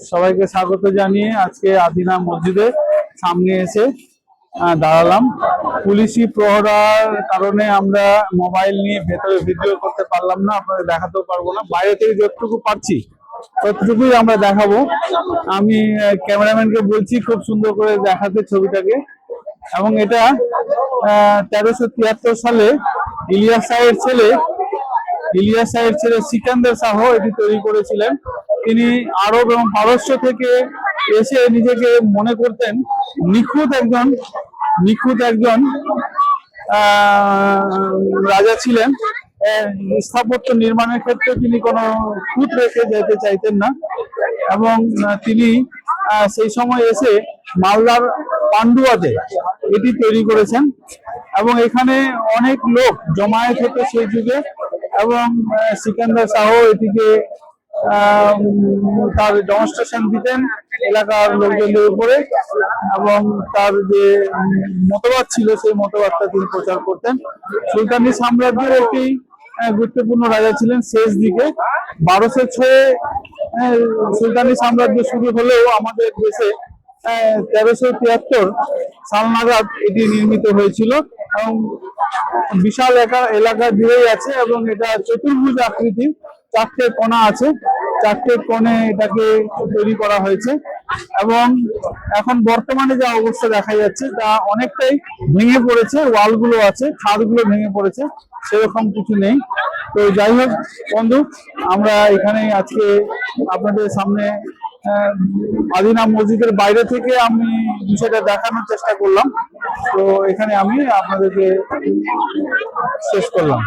সবাইকে স্বাগত জানিয়ে আজকে আদিনা মসজিদের সামনে এসে দাঁড়ালাম। পুলিশি প্রহরার কারণে আমরা মোবাইল নিয়ে ভেতরে ভিডিও করতে পারলাম না, আপনাদের দেখাতেও পারবো না। বাইরে থেকে যতটুকু পারছি ততটুকুই আমরা দেখাবো। আমি ক্যামেরাম্যানকে বলছি খুব সুন্দর করে দেখাতে ছবিটাকে। এবং এটা 1373 সালে ইলিয়াস শাহের ছেলে সিকান্দার শাহ এটি তৈরি করেছিলেন। তিনি আরব এবং পারস্য থেকে এসে নিজেকে মনে করতেন নিখুঁত একজন রাজা ছিলেন। স্থাপত্য নির্মাণের ক্ষেত্রে তিনি কোনো খুঁত রেখে যেতে চাইতেন না, এবং তিনি সেই সময় এসে মালদার পান্ডুয়াতে এটি তৈরি করেছেন। এবং এখানে অনেক লোক জমায়েত হতো সেই যুগে, এবং সিকান্দার শাহ এটিকে তার ডেমনস্ট্রেশন দিতেন এলাকার লোকজনদের উপরে, এবং তার যে মতবাদ ছিল সেই মতবাদটা তিনি প্রচার করতেন। সুলতানি সাম্রাজ্যের একটি গুরুত্বপূর্ণ রাজা ছিলেন শেষ দিকে। 1206 সুলতানি সাম্রাজ্য শুরু হলেও আমাদের দেশে 1373 সাল নাগাদ এটি নির্মিত হয়েছিল, এবং বিশাল এলাকা জুড়েই আছে, এবং এটা চতুর্ভুজ আকৃতির, 4টে কোণা আছে, 4টে কোণে এটাকে তৈরি করা হয়েছে। এবং এখন বর্তমানে যা অবস্থা দেখা যাচ্ছে তা অনেকটাই ভেঙে পড়েছে, ওয়ালগুলো আছে, ছাদগুলো ভেঙে পড়েছে, সেরকম কিছু নেই। তো যাই হোক বন্ধু, আমরা এখানে আজকে আপনাদের সামনে আদিনা মসজিদের বাইরে থেকে আমি বিষয়টা দেখানোর চেষ্টা করলাম। তো এখানে আমি আপনাদেরকে শেষ করলাম।